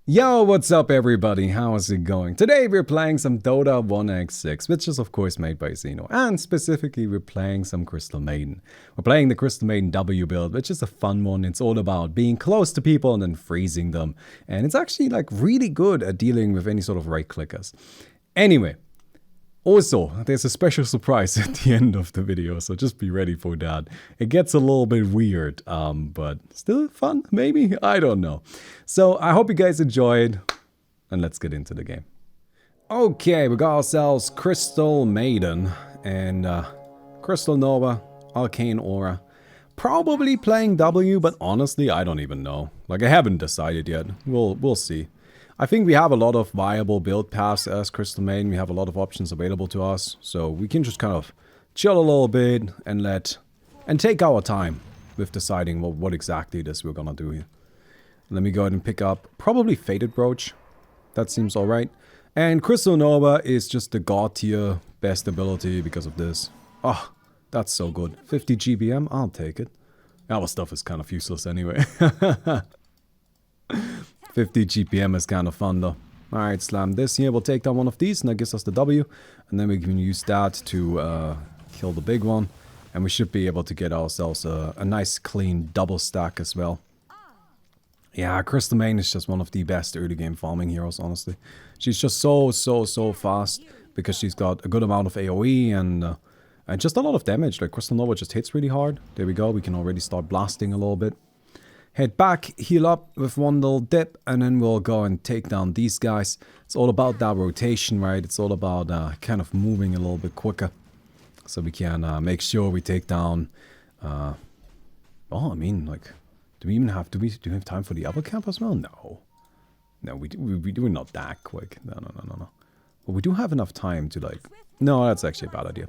Yo, what's up everybody? How is it going? Today we're playing some Dota 1x6, which is of course made by Xeno, and specifically we're playing some Crystal Maiden. We're playing the Crystal Maiden W build, which is a fun one. It's all about being close to people and then freezing them, and it's actually like really good at dealing with any sort of right clickers. Anyway, also, there's a special surprise at the end of the video, so just be ready for that. It gets a little bit weird, but still fun, maybe? I don't know. So, I hope you guys enjoyed, and let's get into the game. Okay, we got ourselves Crystal Maiden, and Crystal Nova, Arcane Aura. Probably playing W, but honestly, I don't even know. Like, I haven't decided yet. We'll see. I think we have a lot of viable build paths as Crystal Maiden. We have a lot of options available to us, so we can just kind of chill a little bit and take our time with deciding what exactly it is we're gonna do here. Let me go ahead and pick up probably Fated Brooch. That seems alright. And Crystal Nova is just the god tier best ability because of this. Oh, that's so good. 50 GBM, I'll take it. Our stuff is kind of useless anyway. 50 GPM is kind of fun though. Alright, slam this here. We'll take down one of these and that gives us the W. And then we can use that to kill the big one. And we should be able to get ourselves a nice clean double stack as well. Yeah, Crystal Maiden is just one of the best early game farming heroes, honestly. She's just so fast because she's got a good amount of AoE and just a lot of damage. Like Crystal Nova just hits really hard. There we go. We can already start blasting a little bit. Head back, heal up with one little dip, and then we'll go and take down these guys. It's all about that rotation, right? It's all about kind of moving a little bit quicker. So we can make sure we take down... oh, I mean, like... Do we have time for the other camp as well? No. No, we're not that quick. No. But we do have enough time to, like... No, that's actually a bad idea.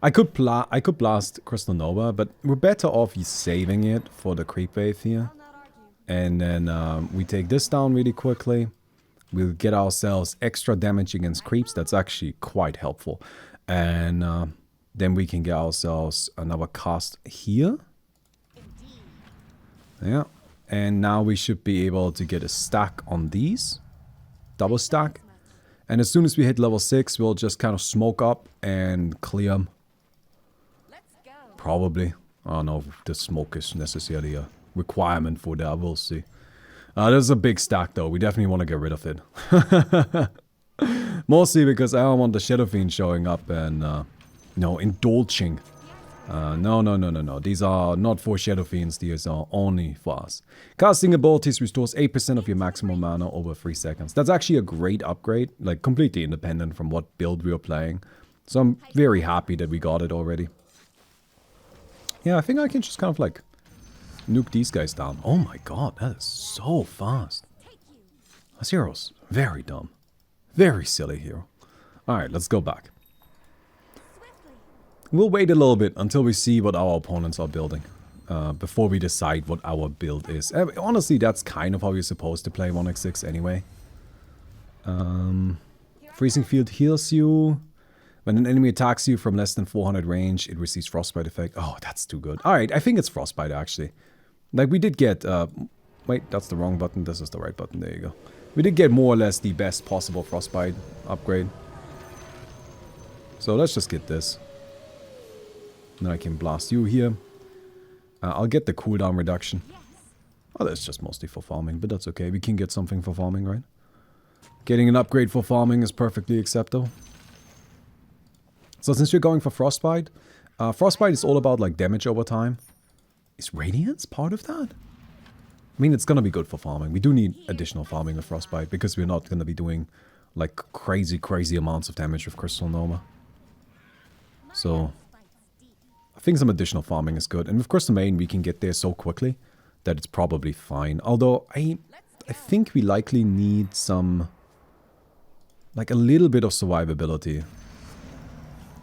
I could blast Crystal Nova, but we're better off saving it for the creep wave here. And then we take this down really quickly. We'll get ourselves extra damage against creeps. That's actually quite helpful. And then we can get ourselves another cast here. Yeah. And now we should be able to get a stack on these. Double stack. And as soon as we hit level 6, we'll just kind of smoke up and clear them. Probably. I don't know if the smoke is necessarily a requirement for that. We'll see. There's a big stack though. We definitely want to get rid of it. Mostly because I don't want the Shadow Fiend showing up and, indulging. No. These are not for Shadow Fiends. These are only for us. Casting abilities restores 8% of your maximum mana over 3 seconds. That's actually a great upgrade. Like, completely independent from what build we are playing. So I'm very happy that we got it already. Yeah, I think I can just kind of like nuke these guys down. Oh my god, that is so fast. This hero's very dumb. Very silly hero. Alright, let's go back. We'll wait a little bit until we see what our opponents are building. Before we decide what our build is. Honestly, that's kind of how you're supposed to play 1x6 anyway. Freezing Field heals you. When an enemy attacks you from less than 400 range, it receives Frostbite effect. Oh, that's too good. Alright, I think it's Frostbite actually. Like we did get... wait, that's the wrong button. This is the right button. There you go. We did get more or less the best possible Frostbite upgrade. So let's just get this. Now I can blast you here. I'll get the cooldown reduction. Oh, that's just mostly for farming, but that's okay. We can get something for farming, right? Getting an upgrade for farming is perfectly acceptable. So since you're going for Frostbite, Frostbite is all about like damage over time. Is Radiance part of that? I mean, it's gonna be good for farming. We do need additional farming with Frostbite because we're not gonna be doing like crazy amounts of damage with Crystal Nova. So I think some additional farming is good. And with Crystal Maiden, we can get there so quickly that it's probably fine. Although I think we likely need some, like a little bit of survivability.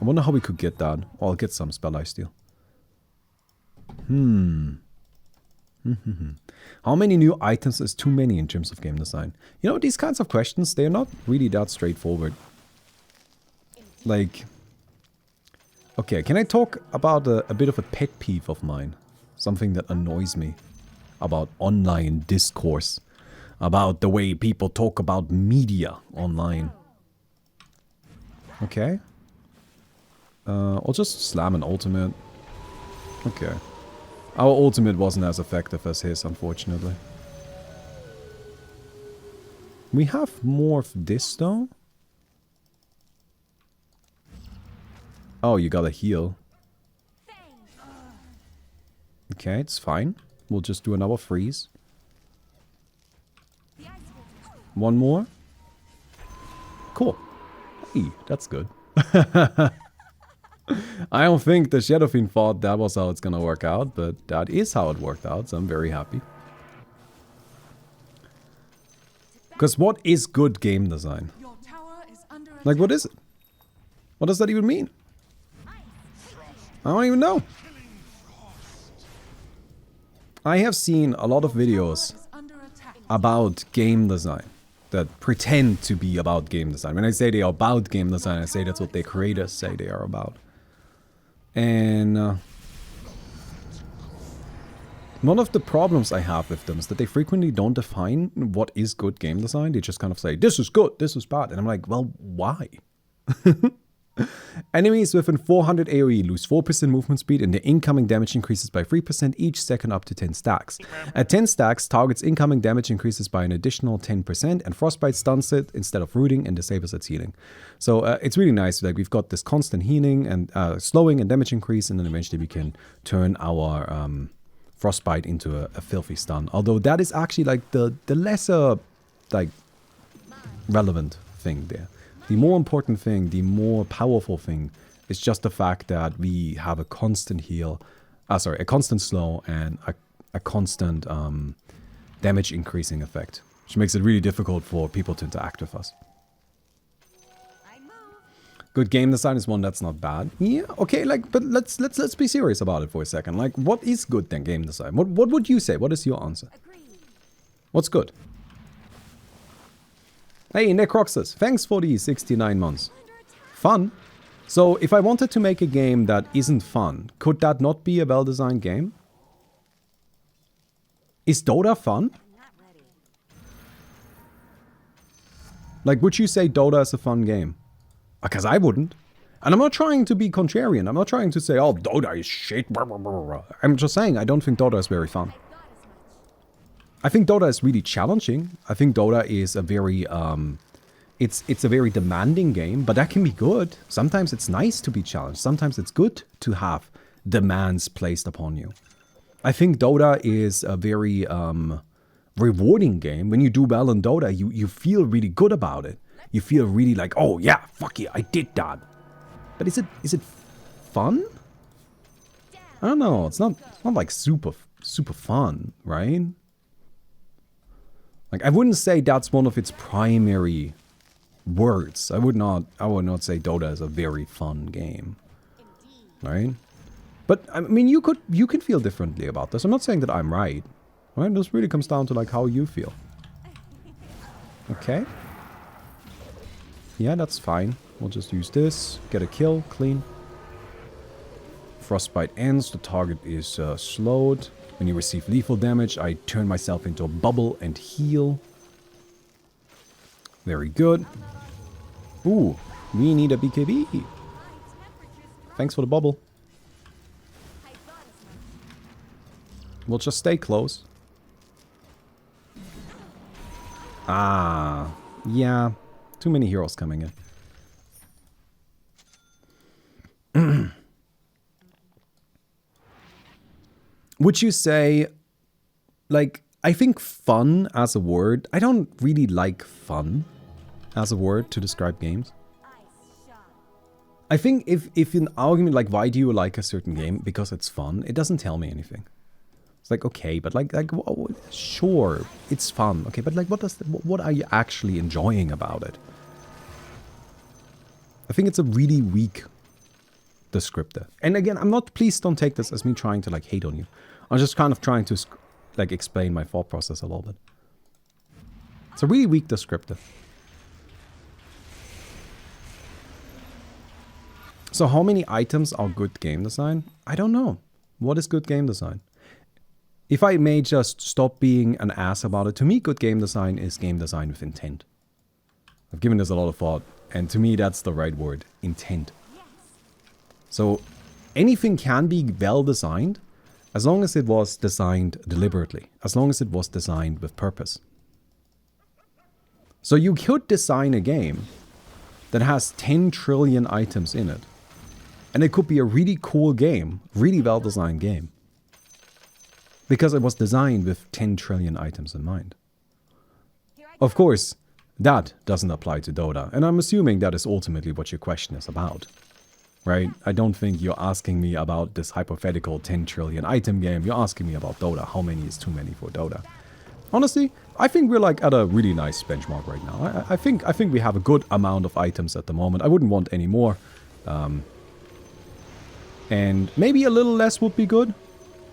I wonder how we could get that. Oh, I'll get some Spell Lifesteal. How many new items is too many in terms of game design? You know, these kinds of questions, they're not really that straightforward. Like... Okay, can I talk about a bit of a pet peeve of mine? Something that annoys me about online discourse. about the way people talk about media online. Okay. I'll just slam an ultimate. Okay. Our ultimate wasn't as effective as his, unfortunately. We have more of this, though. Oh, you gotta heal. Okay, it's fine. We'll just do another freeze. One more. Cool. Hey, that's good. I don't think the Shadow Fiend thought that was how it's gonna work out, but that is how it worked out, so I'm very happy. Because what is good game design? Like, what is it? What does that even mean? I don't even know. I have seen a lot of videos about game design that pretend to be about game design. When I say they are about game design, I say that's what their creators say they are about. And one of the problems I have with them is that they frequently don't define what is good game design. They just kind of say, this is good, this is bad. And I'm like, well, why? Enemies within 400 AoE lose 4% movement speed and their incoming damage increases by 3% each second up to 10 stacks. At 10 stacks, target's incoming damage increases by an additional 10% and Frostbite stuns it instead of rooting and disables its healing. So it's really nice. Like, we've got this constant healing and slowing and damage increase, and then eventually we can turn our Frostbite into a filthy stun. Although that is actually like the lesser like relevant thing there. The more important thing, the more powerful thing is just the fact that we have a constant heal, a constant slow and a constant damage increasing effect, which makes it really difficult for people to interact with us. Good game design is one that's not bad. Yeah, okay, like, but let's be serious about it for a second. Like, what is good then game design? What would you say? What is your answer? What's good? Hey, Necroxus, thanks for the 69 months. Fun? So, if I wanted to make a game that isn't fun, could that not be a well-designed game? Is Dota fun? Like, would you say Dota is a fun game? Because I wouldn't. And I'm not trying to be contrarian. I'm not trying to say, oh, Dota is shit. I'm just saying, I don't think Dota is very fun. I think Dota is really challenging. I think Dota is a very, it's a very demanding game, but that can be good. Sometimes it's nice to be challenged. Sometimes it's good to have demands placed upon you. I think Dota is a very rewarding game. When you do well in Dota, you feel really good about it. You feel really like, oh yeah, fuck yeah, I did that. But is it fun? I don't know. It's not like super fun, right? Like, I wouldn't say that's one of its primary words. I would not say Dota is a very fun game, right? But I mean, you can feel differently about this. I'm not saying that I'm right. Right? This really comes down to like how you feel. Okay. Yeah, that's fine. We'll just use this. Get a kill. Clean. Frostbite ends. The target is slowed. When you receive lethal damage, I turn myself into a bubble and heal. Very good. Ooh, we need a BKB. Thanks for the bubble. We'll just stay close. Ah, yeah. Too many heroes coming in. Would you say, like, I think fun as a word, I don't really like fun as a word to describe games. I think if an argument like, why do you like a certain game? Because it's fun, it doesn't tell me anything. It's like, okay, but like sure, it's fun. Okay, but like, what are you actually enjoying about it? I think it's a really weak descriptor. And again, please don't take this as me trying to like hate on you. I'm just kind of trying to like explain my thought process a little bit. It's a really weak descriptor. So how many items are good game design? I don't know. What is good game design? if I may just stop being an ass about it, to me, good game design is game design with intent. I've given this a lot of thought, and to me, that's the right word, intent. So, anything can be well designed, as long as it was designed deliberately, as long as it was designed with purpose. So you could design a game that has 10 trillion items in it, and it could be a really cool game, really well designed game, because it was designed with 10 trillion items in mind. Of course, that doesn't apply to Dota, and I'm assuming that is ultimately what your question is about. Right? I don't think you're asking me about this hypothetical 10 trillion item game. You're asking me about Dota. How many is too many for Dota? Honestly, I think we're like at a really nice benchmark right now. I think we have a good amount of items at the moment. I wouldn't want any more. And maybe a little less would be good.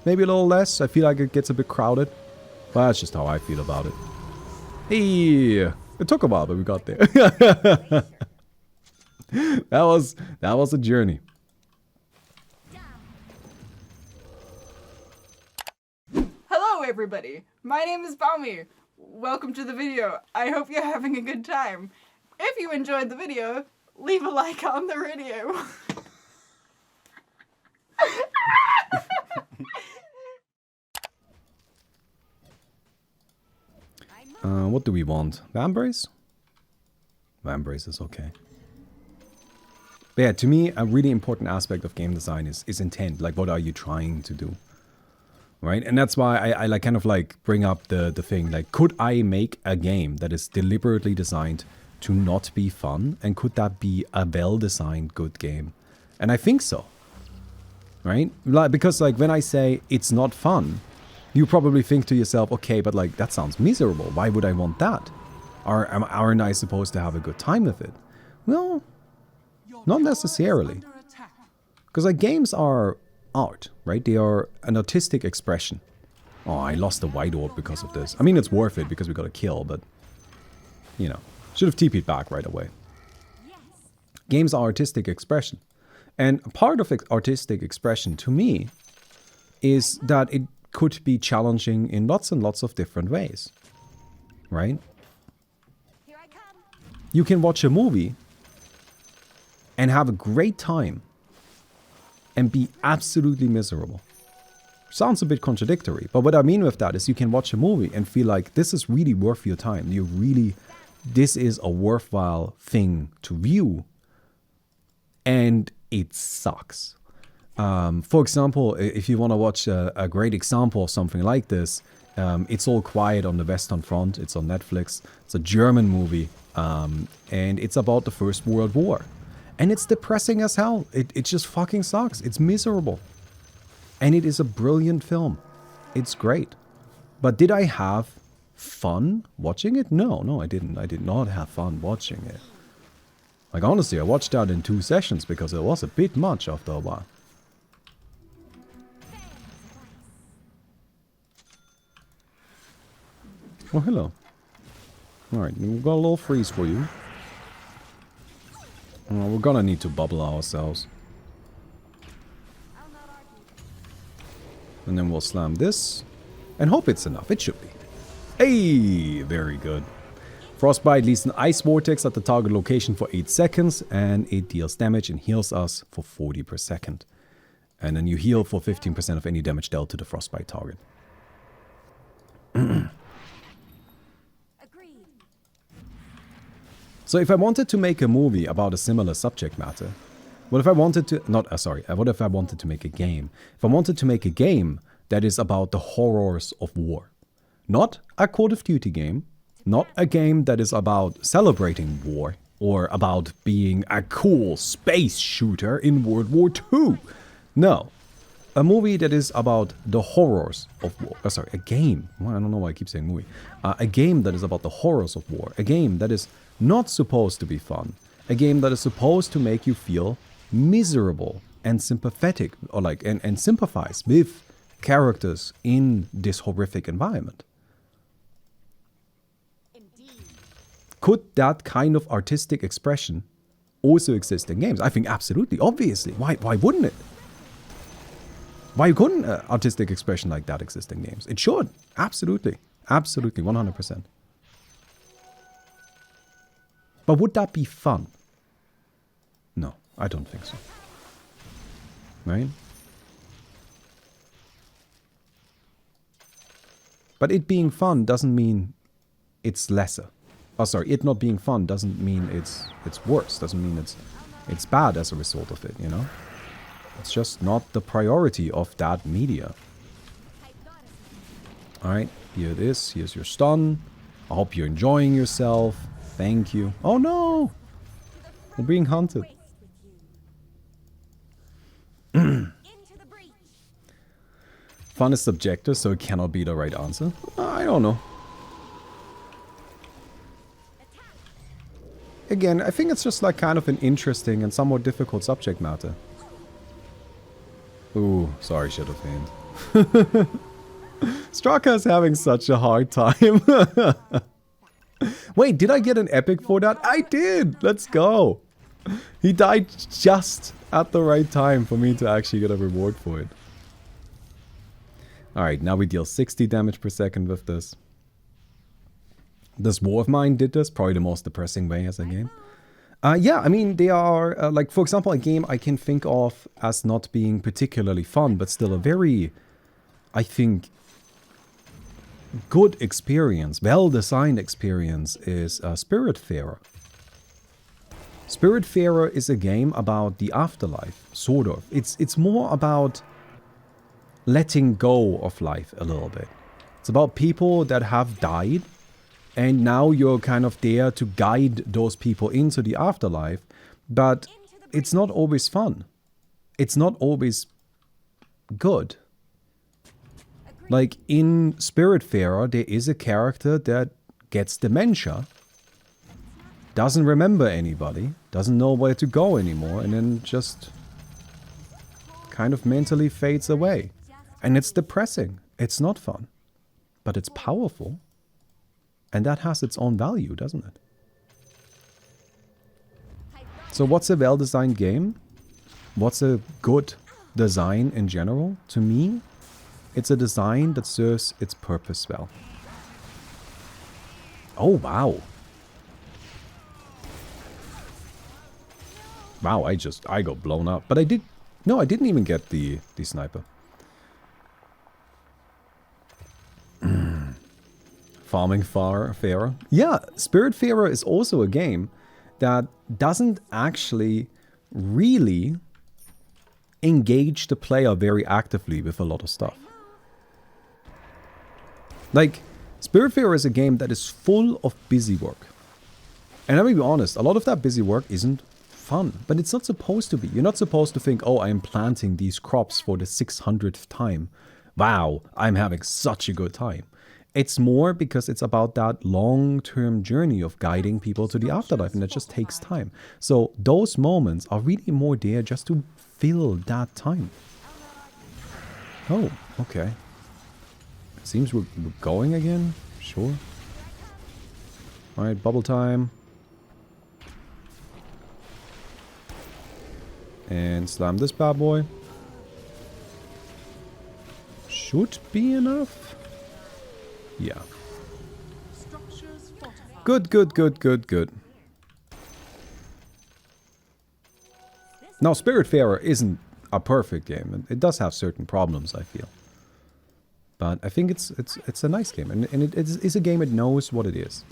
Maybe a little less. I feel like it gets a bit crowded. But that's just how I feel about it. Hey! It took a while, but we got there. That was a journey. Hello everybody, my name is Baumi. Welcome to the video. I hope you're having a good time. If you enjoyed the video, leave a like on the video. What do we want? Vambrace? Vambrace is okay. But yeah, to me, a really important aspect of game design is intent. Like, what are you trying to do? Right? And that's why I like kind of like bring up the thing. Like, could I make a game that is deliberately designed to not be fun? And could that be a well-designed good game? And I think so. Right? Like, because like when I say it's not fun, you probably think to yourself, okay, but like that sounds miserable. Why would I want that? Aren't I supposed to have a good time with it? Well, not necessarily. Because like games are art, right? They are an artistic expression. Oh, I lost the white orb because of this. I mean, it's worth it because we got a kill, but you know, should have TP'd back right away. Games are artistic expression. And part of artistic expression to me is that it could be challenging in lots and lots of different ways, right? You can watch a movie and have a great time and be absolutely miserable. Sounds a bit contradictory, but what I mean with that is you can watch a movie and feel like this is really worth your time. This is a worthwhile thing to view, and it sucks. For example, if you want to watch a great example of something like this, It's All Quiet on the Western Front. It's on Netflix. It's a German movie, and it's about the First World War. And it's depressing as hell. It just fucking sucks. It's miserable. And it is a brilliant film. It's great. But did I have fun watching it? No, I didn't. I did not have fun watching it. Like, honestly, I watched that in 2 sessions because it was a bit much after a while. Oh, hello. Alright, we've got a little freeze for you. We're gonna need to bubble ourselves. And then we'll slam this. And hope it's enough. It should be. Hey! Very good. Frostbite leaves an ice vortex at the target location for 8 seconds. And it deals damage and heals us for 40 per second. And then you heal for 15% of any damage dealt to the Frostbite target. So if I wanted to make a movie about a similar subject matter, what if I wanted to, what if I wanted to make a game? If I wanted to make a game that is about the horrors of war. Not a Call of Duty game, not a game that is about celebrating war, or about being a cool space shooter in World War II. No. A movie that is about the horrors of war. A game. Well, I don't know why I keep saying movie. A game that is about the horrors of war. A game that is not supposed to be fun. A game that is supposed to make you feel miserable and sympathetic, or like, and sympathize with characters in this horrific environment. Indeed. Could that kind of artistic expression also exist in games? I think absolutely, obviously. Why wouldn't it? Why couldn't artistic expression like that exist in games? It should. Absolutely. Absolutely. 100%. But would that be fun? No, I don't think so. Right? But it being fun doesn't mean it's lesser. Oh, sorry, it not being fun doesn't mean it's worse. Doesn't mean it's bad as a result of it, you know? It's just not the priority of that media. Alright, here it is. Here's your stun. I hope you're enjoying yourself. Thank you. Oh no! We're being hunted. Fun is subjective, so it cannot be the right answer. I don't know. Again, I think it's just like kind of an interesting and somewhat difficult subject matter. Ooh, sorry, should have aimed. Straka is having such a hard time. Wait, did I get an epic for that? I did! Let's go! He died just at the right time for me to actually get a reward for it. Alright, now we deal 60 damage per second with this. This War of Mine did this, probably the most depressing way as a game. Yeah, I mean, they are, like, for example, a game I can think of as not being particularly fun, but still a very, I think, good experience, well-designed experience is Spiritfarer. Spiritfarer is a game about the afterlife, sort of. It's more about letting go of life a little bit. It's about people that have died, and now you're kind of there to guide those people into the afterlife, but it's not always fun. It's not always good. Like in Spiritfarer, there is a character that gets dementia, doesn't remember anybody, doesn't know where to go anymore, and then just kind of mentally fades away. And it's depressing. It's not fun. But it's powerful. And that has its own value, doesn't it? So what's a well-designed game? What's a good design in general? To me, it's a design that serves its purpose well. Oh, wow. Wow, I got blown up. But I didn't even get the sniper. Farming Farer. Yeah, Spiritfarer is also a game that doesn't actually really engage the player very actively with a lot of stuff. Like, Spiritfarer is a game that is full of busy work. And let me be honest, a lot of that busy work isn't fun, but it's not supposed to be. You're not supposed to think, oh, I'm planting these crops for the 600th time. Wow, I'm having such a good time. It's more because it's about that long-term journey of guiding people to the afterlife, and it just takes time. So those moments are really more there just to fill that time. Oh, okay. It seems we're going again. Sure. Alright, bubble time. And slam this bad boy. Should be enough. Yeah. Good, good, good, good, good. Now, Spiritfarer isn't a perfect game. It does have certain problems, I feel. But I think it's a nice game. And it is a game that knows what it is.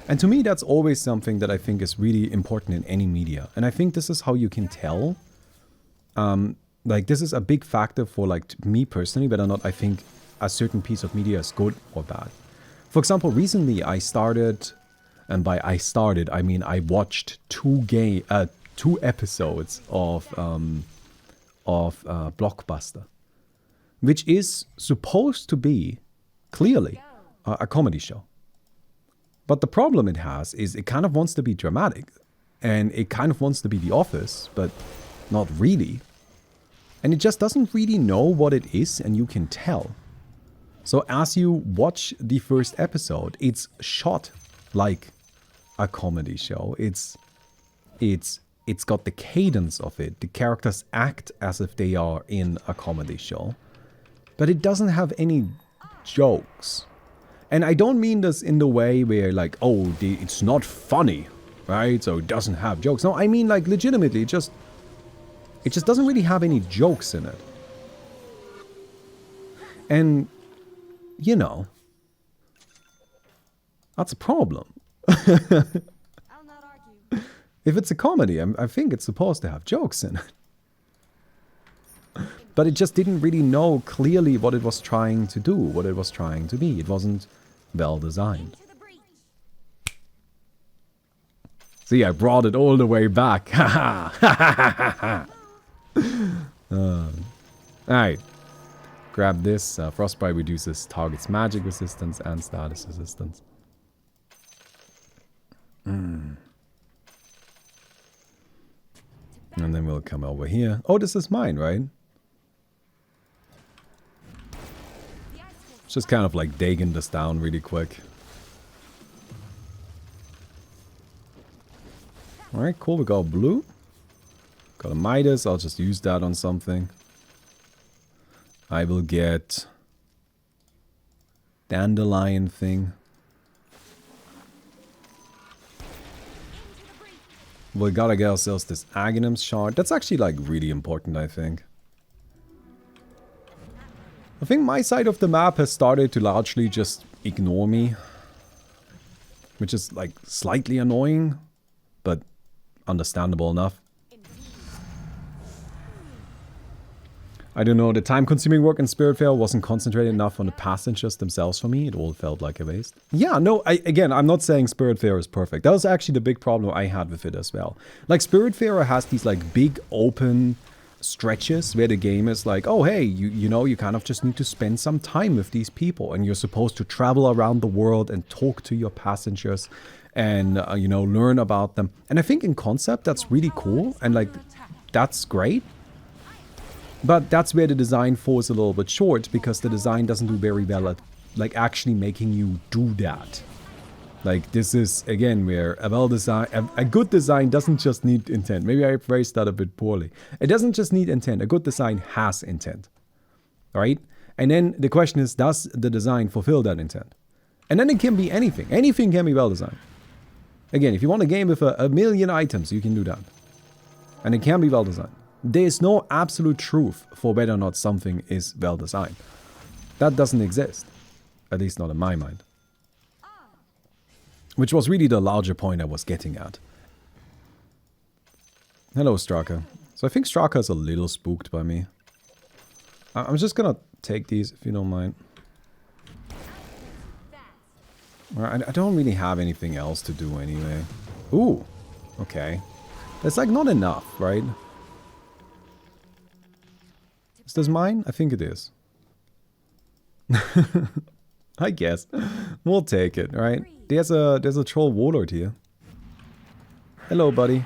And to me, that's always something that I think is really important in any media. And I think this is how you can tell. Like, this is a big factor for, like, me personally, whether or not I think a certain piece of media is good or bad. For example, recently I started, and by I started, I mean I watched two episodes of Blockbuster, which is supposed to be, clearly, a comedy show. But the problem it has is it kind of wants to be dramatic, and it kind of wants to be The Office, but not really. And it just doesn't really know what it is, and you can tell. So as you watch the first episode, it's shot like a comedy show. It's got the cadence of it. The characters act as if they are in a comedy show. but it doesn't have any jokes. And I don't mean this in the way where like, oh, it's not funny, right? So it doesn't have jokes. No, I mean like legitimately, it just doesn't really have any jokes in it. And, you know, that's a problem. If it's a comedy, I think it's supposed to have jokes in it. But it just didn't really know clearly what it was trying to do, what it was trying to be. It wasn't well designed. See, I brought it all the way back. Alright. Grab this. Frostbite reduces target's magic resistance and status resistance. And then we'll come over here. Oh, this is mine, right? Just kind of like digging this down really quick. Alright, cool. We got blue. Got a Midas. I'll just use that on something. I will get dandelion thing. We gotta get ourselves this Aghanim's shard. That's actually like really important, I think. I think my side of the map has started to largely just ignore me. Which is like slightly annoying, but understandable enough. I don't know, the time-consuming work in Spiritfarer wasn't concentrated enough on the passengers themselves for me. It all felt like a waste. Yeah, no, again, I'm not saying Spiritfarer is perfect. That was actually the big problem I had with it as well. Like, Spiritfarer has these, like, big, open stretches where the game is like, oh, hey, you know, you kind of just need to spend some time with these people. And you're supposed to travel around the world and talk to your passengers and, you know, learn about them. And I think in concept, that's really cool. And, like, that's great. But that's where the design falls a little bit short, because the design doesn't do very well at, like, actually making you do that. Like, this is, again, where a good design doesn't just need intent. Maybe I phrased that a bit poorly. It doesn't just need intent. A good design has intent. Alright? And then the question is, does the design fulfill that intent? And then it can be anything. Anything can be well designed. Again, if you want a game with a million items, you can do that. And it can be well designed. There is no absolute truth for whether or not something is well designed. That doesn't exist. At least not in my mind. Which was really the larger point I was getting at. Hello, Straka. So I think Straka is a little spooked by me. I'm just gonna take these, if you don't mind. I don't really have anything else to do anyway. Ooh, okay. It's like not enough, right? Is this mine? I think it is. I guess. We'll take it, right? There's a troll warlord here. Hello, buddy.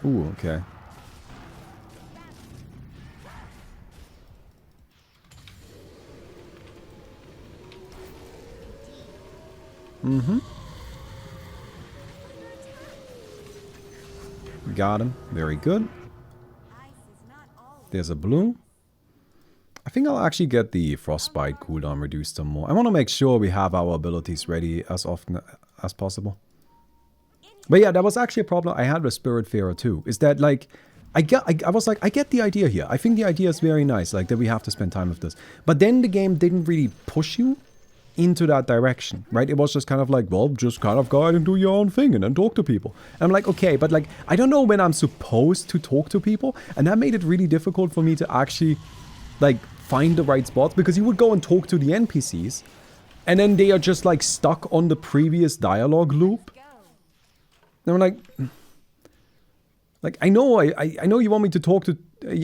Ooh, okay. Mm-hmm. Got him. Very good. There's a blue. I think I'll actually get the Frostbite cooldown reduced some more. I want to make sure we have our abilities ready as often as possible. But yeah, that was actually a problem I had with Spiritfarer too. Is that like, I was like, I get the idea here. I think the idea is very nice, like that we have to spend time with this. But then the game didn't really push you into that direction, right? It was just kind of like, well, just kind of go out and do your own thing and then talk to people. And I'm like, okay, but like, I don't know when I'm supposed to talk to people. And that made it really difficult for me to actually, like, find the right spots. Because you would go and talk to the NPCs, and then they are just, like, stuck on the previous dialogue loop. And I'm like, I know you want me to talk to,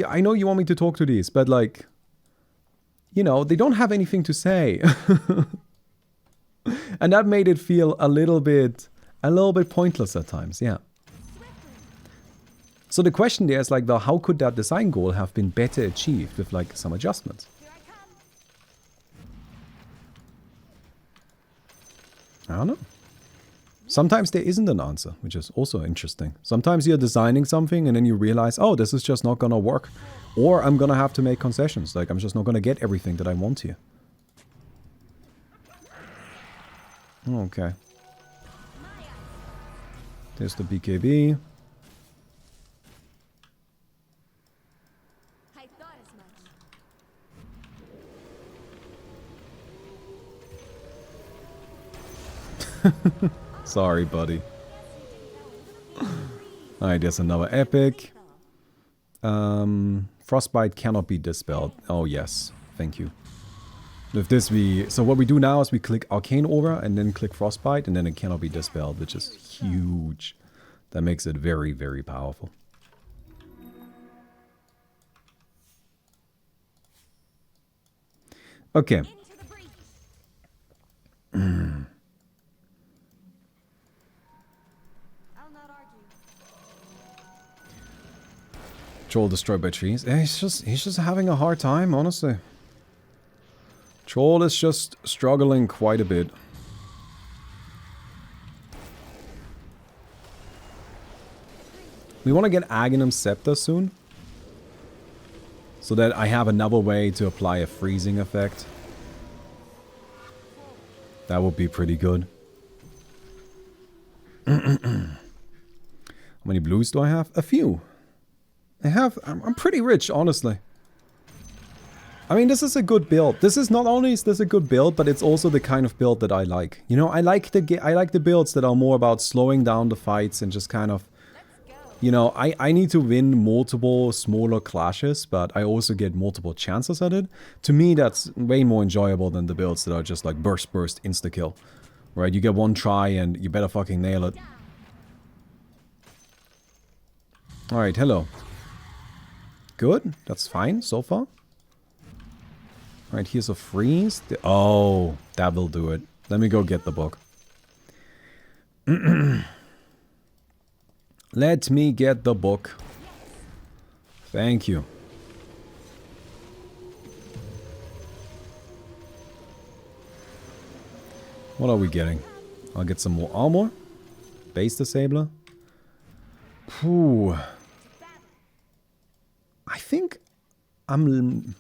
I know you want me to talk to these, but like, you know, they don't have anything to say. And that made it feel a little bit pointless at times, yeah. So the question there is like, well, how could that design goal have been better achieved with like some adjustments? I don't know. Sometimes there isn't an answer, which is also interesting. Sometimes you're designing something and then you realize, oh, this is just not gonna work Or I'm gonna have to make concessions. Like, I'm just not gonna get everything that I want here. Okay. There's the BKB. Sorry, buddy. Alright, there's another epic. Frostbite cannot be dispelled. Oh, yes. Thank you. With this, so what we do now is we click Arcane Aura and then click Frostbite, and then it cannot be dispelled, which is huge. That makes it very, very powerful. Okay. Troll destroyed by trees. Yeah, he's just having a hard time, honestly. Troll is just struggling quite a bit. We want to get Aghanim Scepter soon. So that I have another way to apply a freezing effect. That would be pretty good. How many blues do I have? A few. I'm pretty rich, honestly. I mean, this is a good build. This is not only is this a good build, but it's also the kind of build that I like. You know, I like the builds that are more about slowing down the fights and just kind of, you know, I need to win multiple smaller clashes, but I also get multiple chances at it. To me, that's way more enjoyable than the builds that are just like burst, insta-kill. Right, you get one try and you better fucking nail it. Alright, hello. Good, that's fine so far. Alright, here's a freeze. Oh, that will do it. Let me go get the book. Let me get the book. Thank you. What are we getting? I'll get some more armor. Base disabler. Whew. I think I'm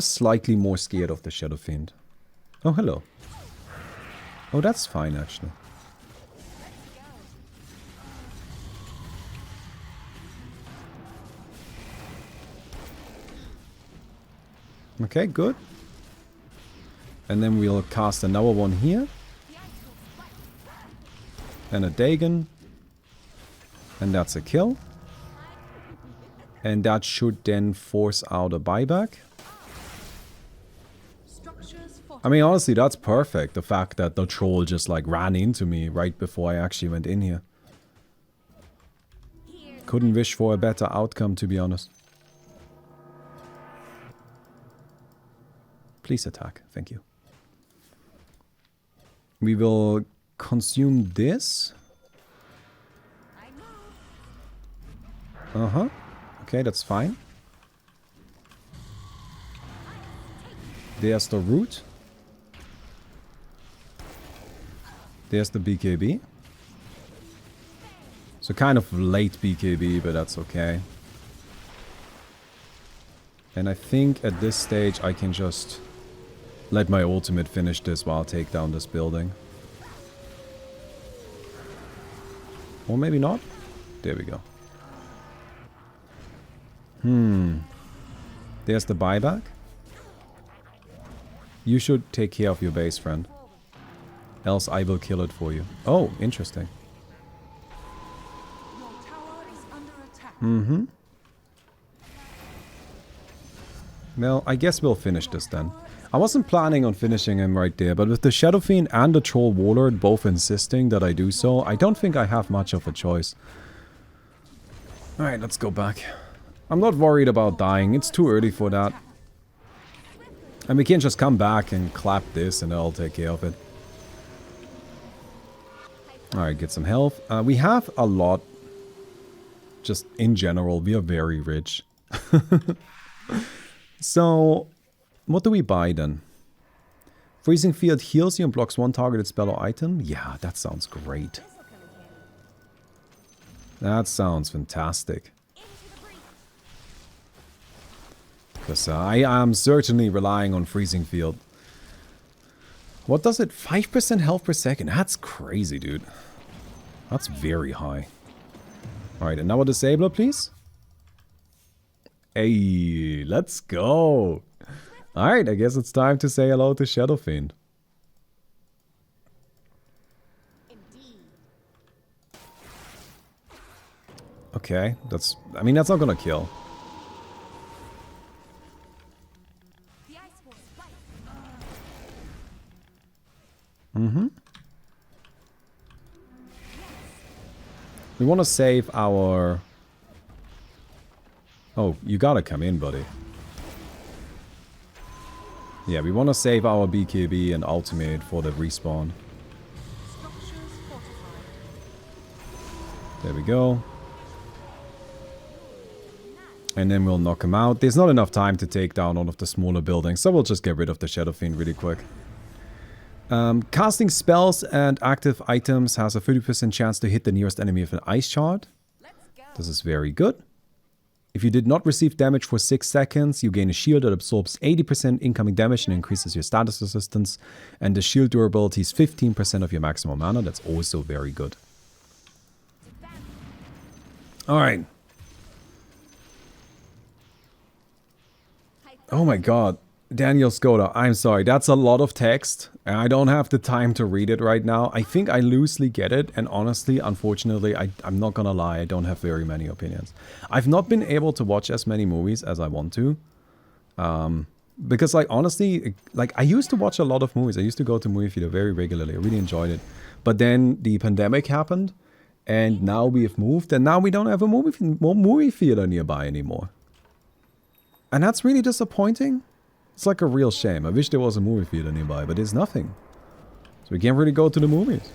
slightly more scared of the Shadow Fiend. Oh, hello. Oh, that's fine, actually. Okay, good. And then we'll cast another one here. And a Dagon. And that's a kill. And that should then force out a buyback. I mean, honestly, that's perfect. The fact that the troll just like ran into me right before I actually went in here. Couldn't wish for a better outcome, to be honest. Please attack. Thank you. We will consume this. Uh-huh. Okay, that's fine. There's the root. There's the BKB. So kind of late BKB, but that's okay. And I think at this stage I can just let my ultimate finish this while I take down this building. Or maybe not. There we go. There's the buyback. You should take care of your base, friend. Else I will kill it for you. Oh, interesting. Mm-hmm. Well, I guess we'll finish this then. I wasn't planning on finishing him right there, but with the Shadow Fiend and the Troll Warlord both insisting that I do so, I don't think I have much of a choice. Alright, let's go back. I'm not worried about dying, it's too early for that. And we can just come back and clap this and I'll take care of it. Alright, get some health. We have a lot. Just in general, we are very rich. So, what do we buy then? Freezing Field heals you and blocks one targeted spell or item? Yeah, that sounds great. That sounds fantastic. Because I am certainly relying on freezing field. What does it? 5% health per second. That's crazy, dude. That's very high. Alright, another disabler, please. Hey, let's go. Alright, I guess it's time to say hello to Shadow Fiend. Okay, that's... I mean, that's not gonna kill. Mm-hmm. We want to save our... Oh, you gotta come in, buddy. Yeah, we want to save our BKB and ultimate for the respawn. There we go. And then we'll knock him out. There's not enough time to take down all of the smaller buildings, so we'll just get rid of the Shadow Fiend really quick. Casting spells and active items has a 30% chance to hit the nearest enemy with an ice shard. This is very good. If you did not receive damage for 6 seconds, you gain a shield that absorbs 80% incoming damage and increases your status resistance. And the shield durability is 15% of your maximum mana. That's also very good. Alright. Oh my god. Daniel Skoda, I'm sorry, that's a lot of text, and I don't have the time to read it right now. I think I loosely get it, and honestly, unfortunately, I'm not gonna lie, I don't have very many opinions. I've not been able to watch as many movies as I want to. Because, like, honestly, like, I used to watch a lot of movies. I used to go to movie theater very regularly. I really enjoyed it. But then the pandemic happened, and now we have moved, and now we don't have a movie theater nearby anymore. And that's really disappointing. It's like a real shame. I wish there was a movie theater nearby, but there's nothing. So we can't really go to the movies.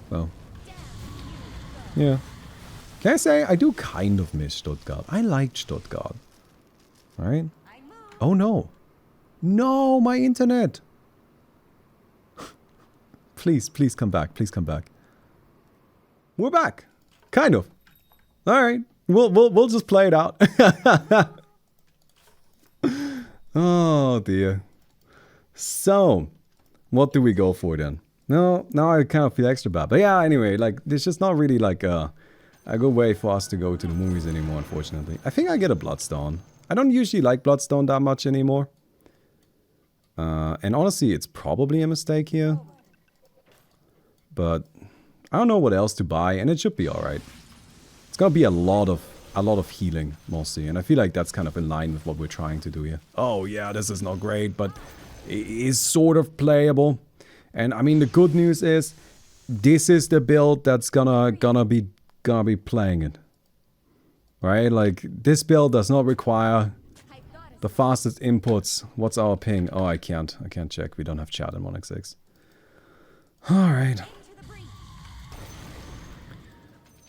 Well. Yeah. Can I say, I do kind of miss Stuttgart. I liked Stuttgart. Alright? Oh no. No, my internet! Please, please come back. Please come back. We're back. Kind of. Alright. We'll just play it out. Oh dear. So, what do we go for then? No, now I kind of feel extra bad. But yeah, anyway, like, there's just not really like a good way for us to go to the movies anymore, unfortunately. I think I get a Bloodstone. I don't usually like Bloodstone that much anymore. And honestly, it's probably a mistake here. But I don't know what else to buy, and it should be alright. It's gonna be a lot of healing, mostly. And I feel like that's kind of in line with what we're trying to do here. Oh yeah, this is not great, but it is sort of playable. And I mean, the good news is, this is the build that's gonna be playing it. Right? Like, this build does not require the fastest inputs. What's our ping? Oh, I can't check. We don't have chat in 1x6. Alright.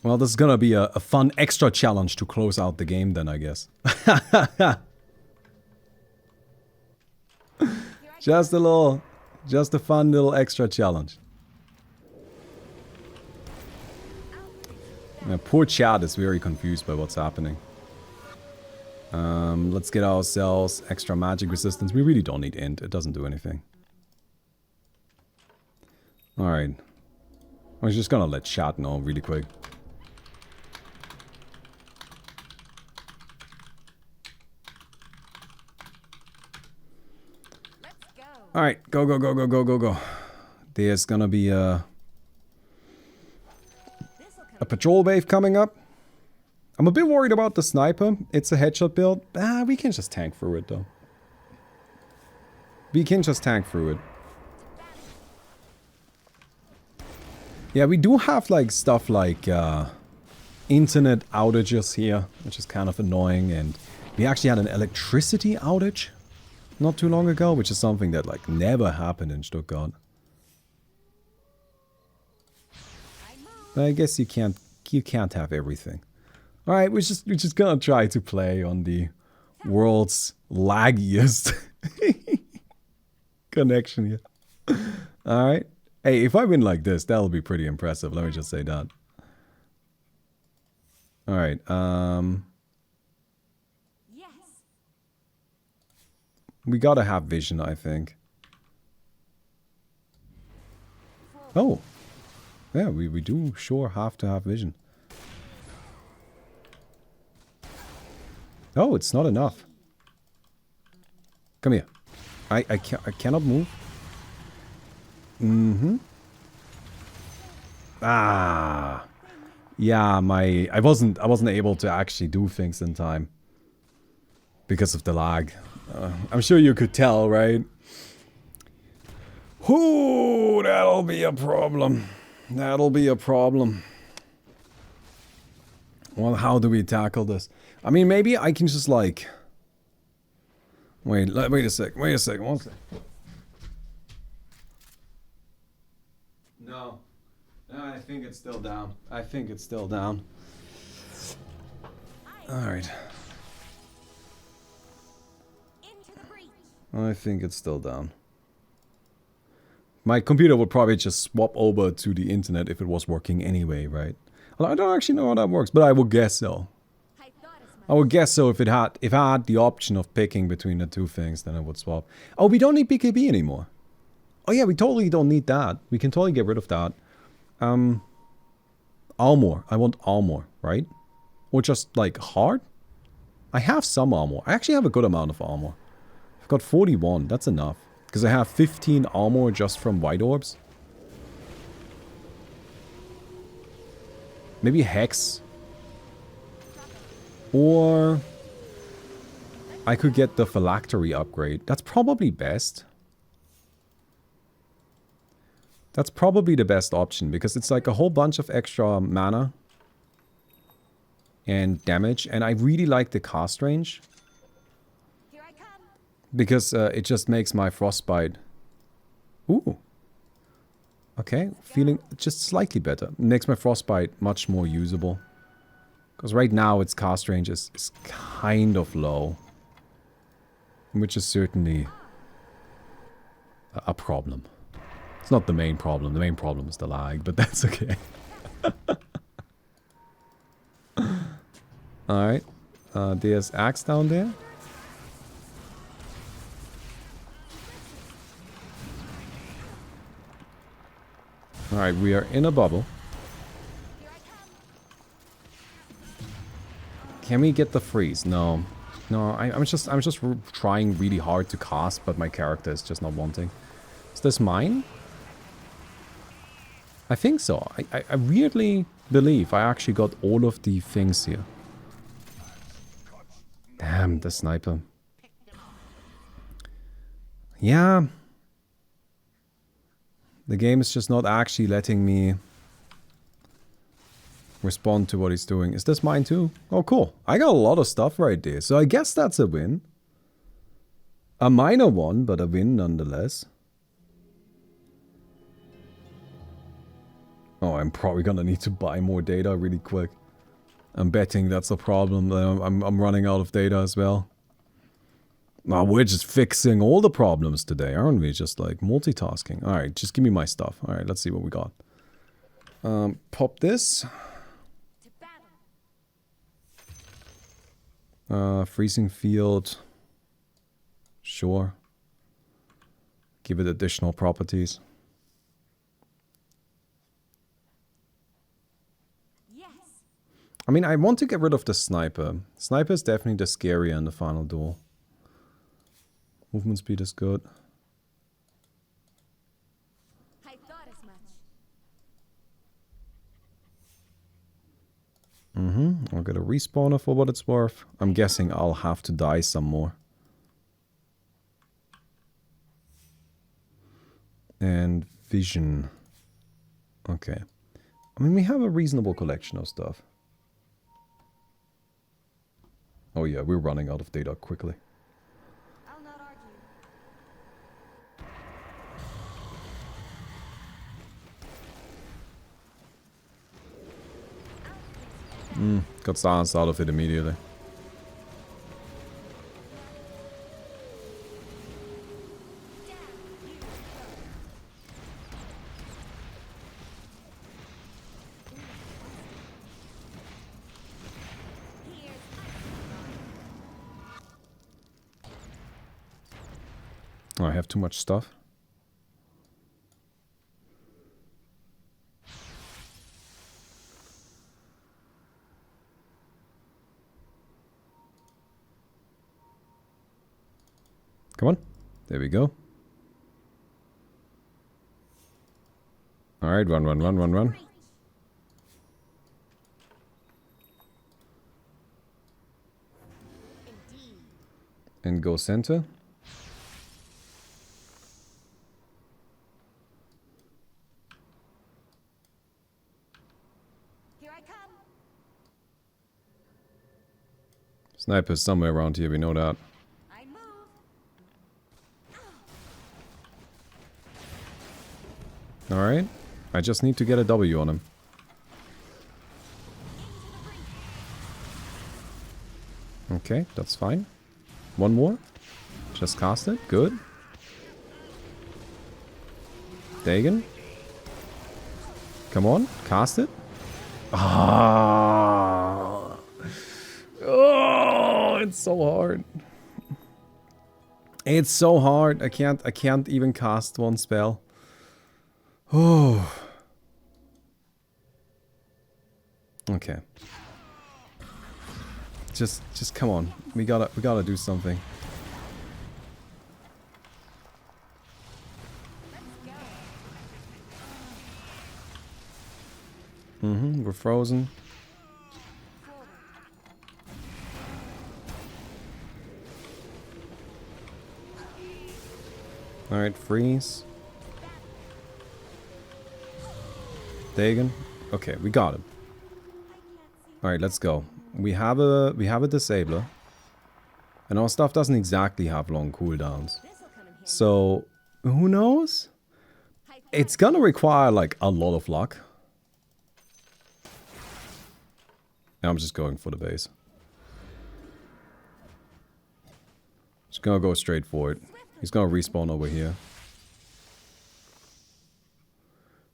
Well, this is gonna be a fun extra challenge to close out the game then, I guess. Just a fun little extra challenge. Yeah, poor chat is very confused by what's happening. Let's get ourselves extra magic resistance. We really don't need int, it doesn't do anything. Alright. I was just gonna let chat know really quick. Alright, go. There's gonna be a patrol wave coming up. I'm a bit worried about the sniper. It's a headshot build. We can just tank through it though. We can just tank through it. Yeah, we do have like stuff like internet outages here, which is kind of annoying, and we actually had an electricity outage not too long ago, which is something that like never happened in Stuttgart. But I guess you can't have everything. All right, we're just gonna try to play on the world's laggiest connection here. All right. Hey, if I win like this, that'll be pretty impressive. Let me just say that. All right. We gotta have vision, I think. Oh. Yeah, we do sure have to have vision. Oh, it's not enough. Come here. I cannot move. Mm-hmm. Ah. Yeah, I wasn't able to actually do things in time. Because of the lag. I'm sure you could tell, right? Ooh, that'll be a problem. That'll be a problem. Well, how do we tackle this? I mean, maybe I can just like... Wait a sec, one sec. No. No, I think it's still down. I think it's still down. Alright. I think it's still down. My computer would probably just swap over to the internet if it was working anyway, right? Well, I don't actually know how that works, but I would guess so. I would guess so if I had the option of picking between the two things, then I would swap. Oh, we don't need BKB anymore. Oh yeah, we totally don't need that. We can totally get rid of that. Armor. I want armor, right? Or just like hard? I have some armor. I actually have a good amount of armor. I've got 41. That's enough. Because I have 15 armor just from white orbs. Maybe Hex. Or I could get the phylactery upgrade. That's probably best. That's probably the best option because it's like a whole bunch of extra mana and damage. And I really like the cast range. Because it just makes my frostbite. Ooh. Okay, feeling just slightly better. Makes my frostbite much more usable. Because right now its cast range is kind of low. Which is certainly a problem. It's not the main problem. The main problem is the lag, but that's okay. Alright. There's Axe down there. Alright, we are in a bubble. Can we get the freeze? No. No, I'm just trying really hard to cast, but my character is just not wanting. Is this mine? I think so. I weirdly believe I actually got all of the things here. Damn, the sniper. Yeah. The game is just not actually letting me respond to what he's doing. Is this mine too? Oh, cool. I got a lot of stuff right there. So I guess that's a win. A minor one, but a win nonetheless. Oh, I'm probably gonna need to buy more data really quick. I'm betting that's a problem. I'm running out of data as well. Wow, we're just fixing all the problems today, aren't we? Just like multitasking. Alright, just give me my stuff. Alright, let's see what we got. Pop this. Freezing field. Sure. Give it additional properties. Yes. I mean, I want to get rid of the sniper. Sniper is definitely the scarier in the final duel. Movement speed is good. I thought as much. I'll get a respawner for what it's worth. I'm guessing I'll have to die some more. And vision. Okay. I mean, we have a reasonable collection of stuff. Oh yeah, we're running out of data quickly. Got silence out of it immediately. Oh, I have too much stuff. Come on. There we go. Alright, run, run, run, run, run. And go center. Here I come. Sniper's somewhere around here, we know that. I move. Alright. I just need to get a W on him. Okay, that's fine. One more. Just cast it. Good. Dagon. Come on, cast it. Ah. Oh, it's so hard. It's so hard. I can't even cast one spell. Oh. Okay. Just come on. We gotta do something. We're frozen. Alright, freeze. Dagon. Okay, we got him. Alright, let's go. We have a disabler. And our stuff doesn't exactly have long cooldowns. So, who knows? It's gonna require like a lot of luck. And I'm just going for the base. Just gonna go straight for it. He's gonna respawn over here.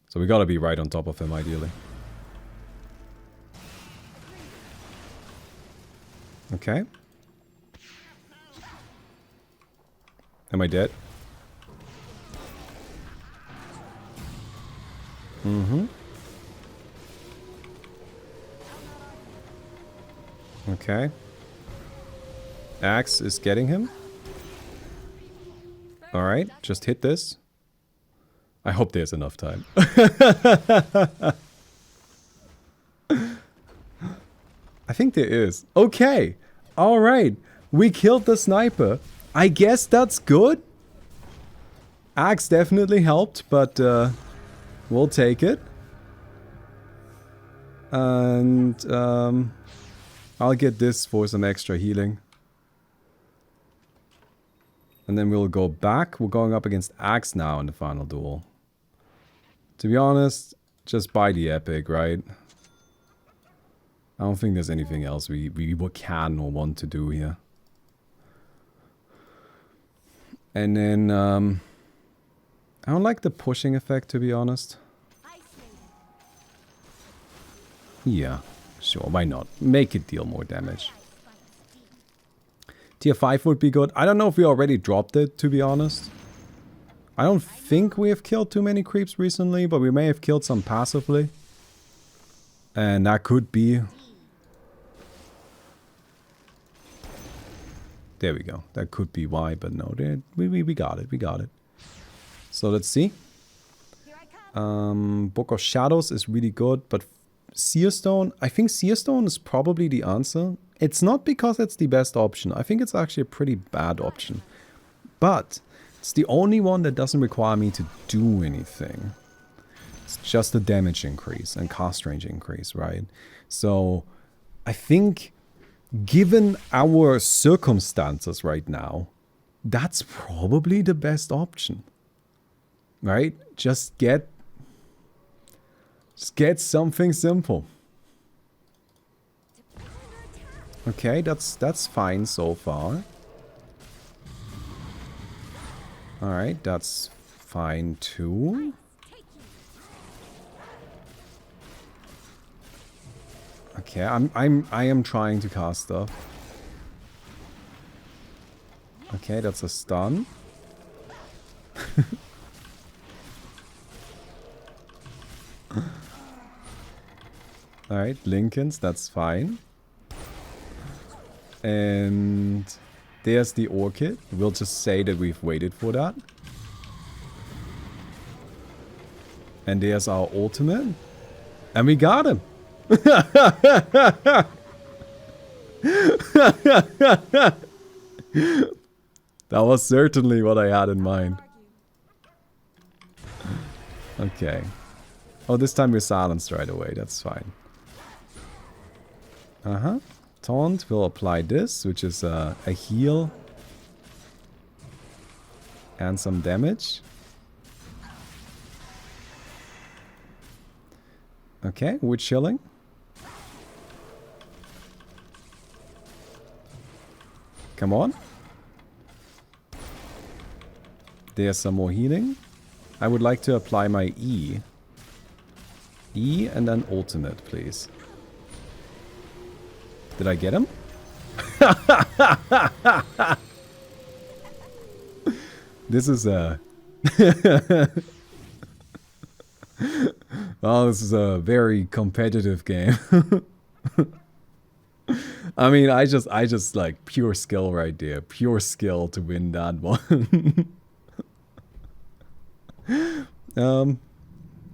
So we gotta be right on top of him, ideally. Okay. Am I dead? Okay. Axe is getting him. Alright, just hit this. I hope there's enough time. I think there is. Okay. Alright. We killed the sniper. I guess that's good. Axe definitely helped, but we'll take it. And I'll get this for some extra healing. And then we'll go back. We're going up against Axe now in the final duel. To be honest, just buy the epic, right? I don't think there's anything else we can or want to do here. And then, I don't like the pushing effect, to be honest. Yeah, sure, why not? Make it deal more damage. Tier 5 would be good. I don't know if we already dropped it, to be honest. I don't think we have killed too many creeps recently, but we may have killed some passively. And that could be... There we go. That could be why, but no, we got it. We got it. So let's see. Book of Shadows is really good, but Searstone... I think Searstone is probably the answer. It's not because it's the best option. I think it's actually a pretty bad option. But it's the only one that doesn't require me to do anything. It's just a damage increase and cast range increase, right? So I think given our circumstances right now, that's probably the best option. Right? Just get something simple. Okay, that's fine so far. Alright, that's fine too. Okay, I am trying to cast stuff. Okay, that's a stun. Alright, Lincolns, that's fine. And there's the Orchid. We'll just say that we've waited for that. And there's our ultimate. And we got him. That was certainly what I had in mind. Okay. Oh, this time we're silenced right away. That's fine. Uh-huh. Taunt will apply this, which is a heal. And some damage. Okay, we're chilling. Come on. There's some more healing. I would like to apply my E. E and then ultimate, please. Did I get him? This is a... Well, this is a very competitive game. I mean, I just like pure skill right there. Pure skill to win that one.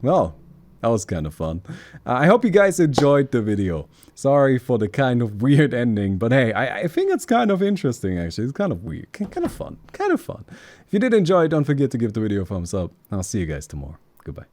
Well, that was kind of fun. I hope you guys enjoyed the video. Sorry for the kind of weird ending, but hey, I think it's kind of interesting actually. It's kind of weird, kind of fun, kind of fun. If you did enjoy, don't forget to give the video a thumbs up. I'll see you guys tomorrow. Goodbye.